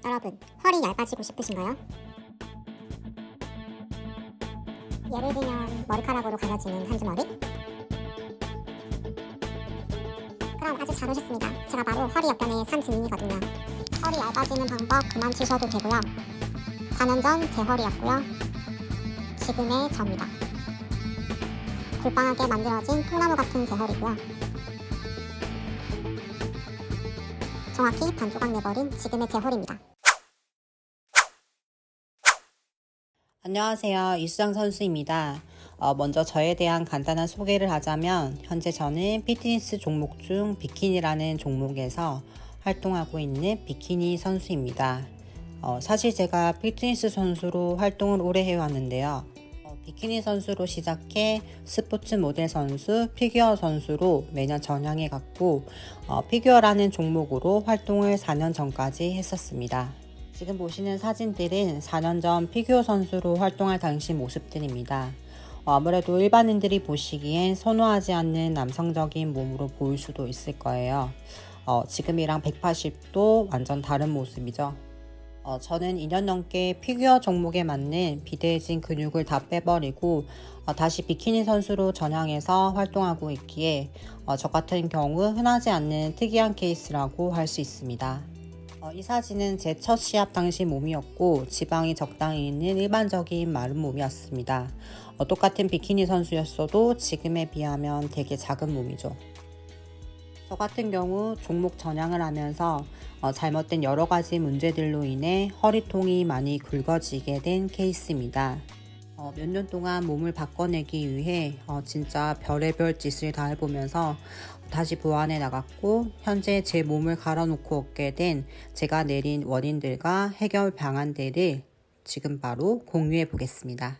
여러분, 허리 얇아지고 싶으신가요? 예를 들면 머리카락으로 가려지는 한주머리? 그럼 아주 잘 오셨습니다. 제가 바로 허리 옆변의 삼증인이거든요. 허리 얇아지는 방법 그만 치셔도 되고요. 4년 전 제 허리였고요. 지금의 접니다. 굴빵하게 만들어진 통나무 같은 제 허리고요. 정확히 반 조각 내버린 지금의 제 허리입니다. 안녕하세요. 이수정 선수입니다. 먼저 저에 대한 간단한 소개를 하자면 현재 저는 피트니스 종목 중 비키니라는 종목에서 활동하고 있는 비키니 선수입니다. 사실 제가 피트니스 선수로 활동을 오래 해왔는데요. 비키니 선수로 시작해 스포츠 모델 선수, 피규어 선수로 매년 전향해 갔고 피규어라는 종목으로 활동을 4년 전까지 했었습니다. 지금 보시는 사진들은 4년 전 피규어 선수로 활동할 당시 모습들입니다. 아무래도 일반인들이 보시기엔 선호하지 않는 남성적인 몸으로 보일 수도 있을 거예요. 지금이랑 180도 완전 다른 모습이죠. 저는 2년 넘게 피규어 종목에 맞는 비대해진 근육을 다 빼버리고 다시 비키니 선수로 전향해서 활동하고 있기에 저 같은 경우 흔하지 않는 특이한 케이스라고 할 수 있습니다. 이 사진은 제 첫 시합 당시 몸이었고 지방이 적당히 있는 일반적인 마른 몸이었습니다. 똑같은 비키니 선수였어도 지금에 비하면 되게 작은 몸이죠. 저 같은 경우 종목 전향을 하면서 잘못된 여러 가지 문제들로 인해 허리통이 많이 굵어지게 된 케이스입니다. 몇 년 동안 몸을 바꿔내기 위해 진짜 별의별 짓을 다 해보면서 다시 보완해 나갔고 현재 제 몸을 갈아놓고 얻게 된 제가 내린 원인들과 해결 방안들을 지금 바로 공유해 보겠습니다.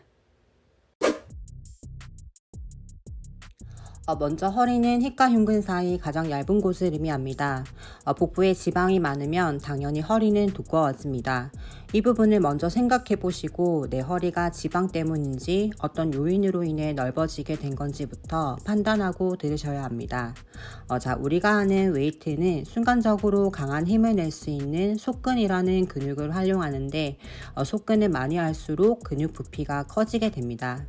먼저 허리는 힙과 흉근 사이 가장 얇은 곳을 의미합니다. 복부에 지방이 많으면 당연히 허리는 두꺼워집니다. 이 부분을 먼저 생각해 보시고 내 허리가 지방 때문인지 어떤 요인으로 인해 넓어지게 된 건지부터 판단하고 들으셔야 합니다. 우리가 하는 웨이트는 순간적으로 강한 힘을 낼 수 있는 속근이라는 근육을 활용하는데 속근을 많이 할수록 근육 부피가 커지게 됩니다.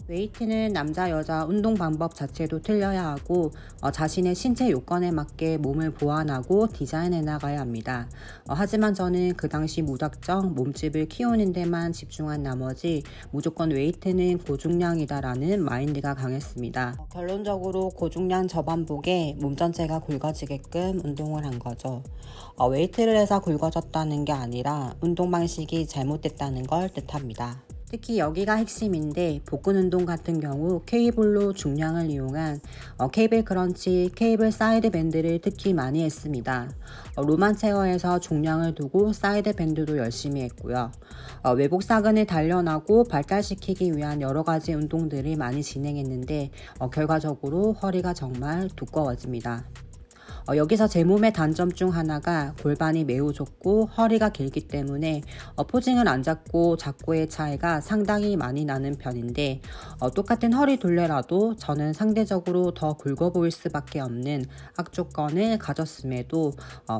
웨이트는 남자 여자 운동 방법 자체도 틀려야 하고 자신의 신체 요건에 맞게 몸을 보완하고 디자인해 나가야 합니다. 하지만 저는 그 당시 무작정 몸집을 키우는 데만 집중한 나머지 무조건 웨이트는 고중량이다 라는 마인드가 강했습니다. 결론적으로 고중량 저반복에 몸 전체가 굵어지게끔 운동을 한 거죠. 웨이트를 해서 굵어졌다는 게 아니라 운동 방식이 잘못됐다는 걸 뜻합니다. 특히 여기가 핵심인데 복근 운동 같은 경우 케이블로 중량을 이용한 케이블 크런치, 케이블 사이드 밴드를 특히 많이 했습니다. 로만 체어에서 중량을 두고 사이드 밴드도 열심히 했고요. 외복 사근을 단련하고 발달시키기 위한 여러 가지 운동들을 많이 진행했는데 결과적으로 허리가 정말 두꺼워집니다. 여기서 제 몸의 단점 중 하나가 골반이 매우 좁고 허리가 길기 때문에 포징을 안 잡고 잡고의 차이가 상당히 많이 나는 편인데 똑같은 허리 둘레라도 저는 상대적으로 더 굵어 보일 수밖에 없는 악조건을 가졌음에도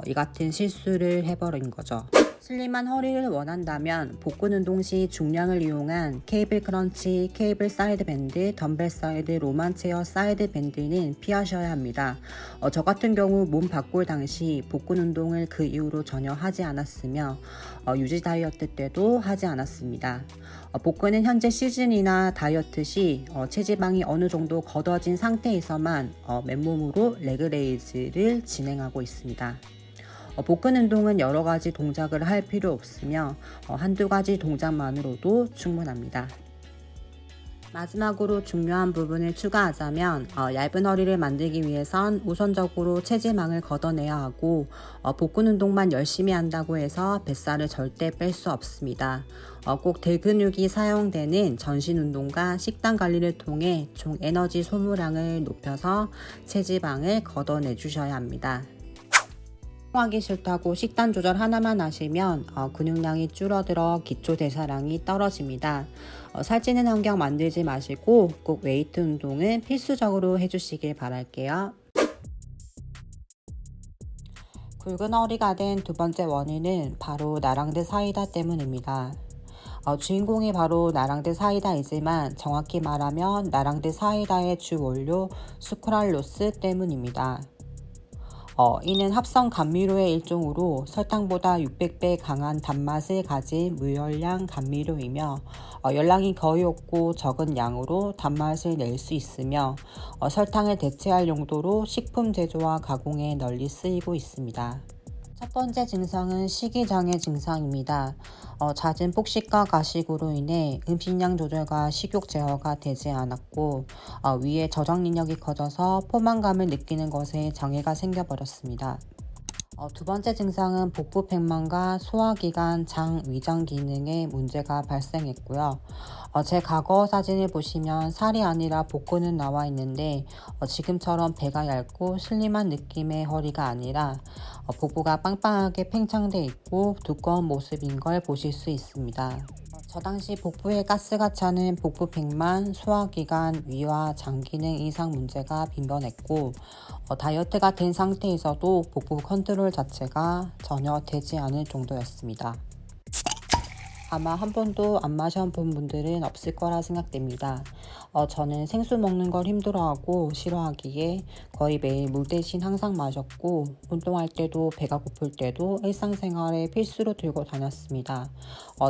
이 같은 실수를 해버린 거죠. 슬림한 허리를 원한다면 복근 운동 시 중량을 이용한 케이블 크런치, 케이블 사이드 밴드, 덤벨 사이드, 로만 체어 사이드 밴드는 피하셔야 합니다. 저 같은 경우 몸 바꿀 당시 복근 운동을 그 이후로 전혀 하지 않았으며 유지 다이어트 때도 하지 않았습니다. 복근은 현재 시즌이나 다이어트 시 체지방이 어느 정도 걷어진 상태에서만 맨몸으로 레그레이즈를 진행하고 있습니다. 복근 운동은 여러 가지 동작을 할 필요 없으며 한두 가지 동작만으로도 충분합니다. 마지막으로 중요한 부분을 추가하자면 얇은 허리를 만들기 위해선 우선적으로 체지방을 걷어내야 하고 복근 운동만 열심히 한다고 해서 뱃살을 절대 뺄 수 없습니다. 꼭 대근육이 사용되는 전신 운동과 식단 관리를 통해 총 에너지 소모량을 높여서 체지방을 걷어내 주셔야 합니다. 하기 싫다고 식단 조절 하나만 하시면 근육량이 줄어들어 기초 대사량이 떨어집니다. 살찌는 환경 만들지 마시고 꼭 웨이트 운동은 필수적으로 해주시길 바랄게요. 굵은 허리가 된 두 번째 원인은 바로 나랑드 사이다 때문입니다. 주인공이 바로 나랑드 사이다이지만 정확히 말하면 나랑드 사이다의 주 원료 수크랄로스 때문입니다. 이는 합성 감미료의 일종으로 설탕보다 600배 강한 단맛을 가진 무열량 감미료이며 열량이 거의 없고 적은 양으로 단맛을 낼 수 있으며 설탕을 대체할 용도로 식품 제조와 가공에 널리 쓰이고 있습니다. 첫 번째 증상은 식이장애 증상입니다. 잦은 폭식과 가식으로 인해 음식량 조절과 식욕 제어가 되지 않았고 위에 저장능력이 커져서 포만감을 느끼는 것에 장애가 생겨버렸습니다. 두 번째 증상은 복부 팽만과 소화기관, 장, 위장 기능에 문제가 발생했고요. 제 과거 사진을 보시면 살이 아니라 복근은 나와 있는데 지금처럼 배가 얇고 슬림한 느낌의 허리가 아니라 복부가 빵빵하게 팽창돼 있고 두꺼운 모습인 걸 보실 수 있습니다. 저 당시 복부에 가스가 차는 복부 팽만, 소화기관, 위와 장 기능 이상 문제가 빈번했고 다이어트가 된 상태에서도 복부 컨트롤 자체가 전혀 되지 않을 정도였습니다. 아마 한 번도 안 마셔본 분들은 없을 거라 생각됩니다. 저는 생수 먹는 걸 힘들어하고 싫어하기에 거의 매일 물 대신 항상 마셨고 운동할 때도 배가 고플 때도 일상생활에 필수로 들고 다녔습니다.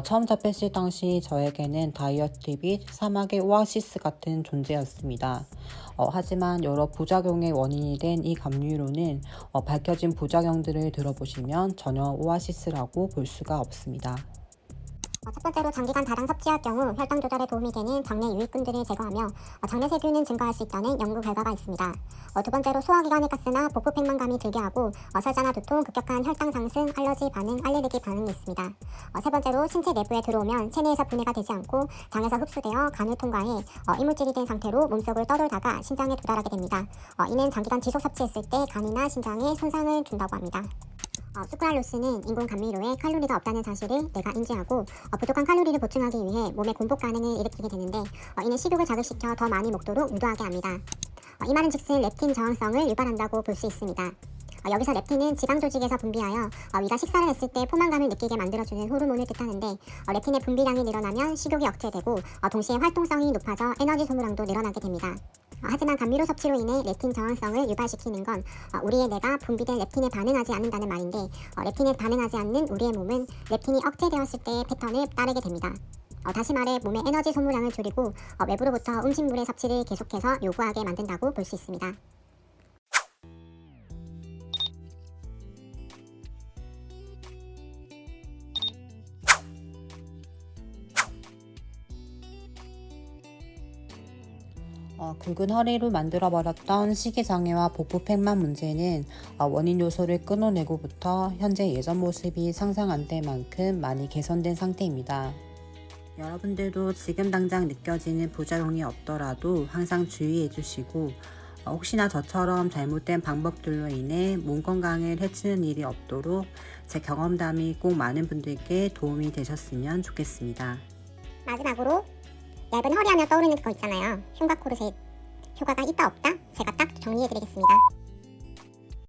처음 접했을 당시 저에게는 다이어트 및 사막의 오아시스 같은 존재였습니다. 하지만 여러 부작용의 원인이 된 이 감미료는 밝혀진 부작용들을 들어보시면 전혀 오아시스라고 볼 수가 없습니다. 첫 번째로 장기간 다량 섭취할 경우 혈당 조절에 도움이 되는 장내 유익균들을 제거하며 장내 세균은 증가할 수 있다는 연구 결과가 있습니다. 두 번째로 소화기관의 가스나 복부 팽만감이 들게 하고 설사나 두통, 급격한 혈당 상승, 알러지 반응, 알레르기 반응이 있습니다. 세 번째로 신체 내부에 들어오면 체내에서 분해가 되지 않고 장에서 흡수되어 간을 통과해 이물질이 된 상태로 몸속을 떠돌다가 신장에 도달하게 됩니다. 이는 장기간 지속 섭취했을 때 간이나 신장에 손상을 준다고 합니다. 수크랄로스는 인공 감미료에 칼로리가 없다는 사실을 내가 인지하고 부족한 칼로리를 보충하기 위해 몸의 공복 반응을 일으키게 되는데 이는 식욕을 자극시켜 더 많이 먹도록 유도하게 합니다. 이 말은 즉슨 렙틴 저항성을 유발한다고 볼 수 있습니다. 여기서 렙틴은 지방 조직에서 분비하여 위가 식사를 했을 때 포만감을 느끼게 만들어주는 호르몬을 뜻하는데 렙틴의 분비량이 늘어나면 식욕이 억제되고 동시에 활동성이 높아져 에너지 소모량도 늘어나게 됩니다. 하지만 감미료 섭취로 인해 렙틴 저항성을 유발시키는 건 우리의 뇌가 분비된 렙틴에 반응하지 않는다는 말인데 렙틴에 반응하지 않는 우리의 몸은 렙틴이 억제되었을 때의 패턴을 따르게 됩니다. 다시 말해 몸의 에너지 소모량을 줄이고 외부로부터 음식물의 섭취를 계속해서 요구하게 만든다고 볼 수 있습니다. 굵은 허리로 만들어버렸던 식이장애와 복부 팽만 문제는 원인 요소를 끊어내고부터 현재 예전 모습이 상상 안 될 만큼 많이 개선된 상태입니다. 여러분들도 지금 당장 느껴지는 부작용이 없더라도 항상 주의해 주시고 혹시나 저처럼 잘못된 방법들로 인해 몸 건강을 해치는 일이 없도록 제 경험담이 꼭 많은 분들께 도움이 되셨으면 좋겠습니다. 마지막으로 얇은 허리하면 떠오르는 거 있잖아요. 흉곽 코르셋 효과가 있다 없다? 제가 딱 정리해드리겠습니다.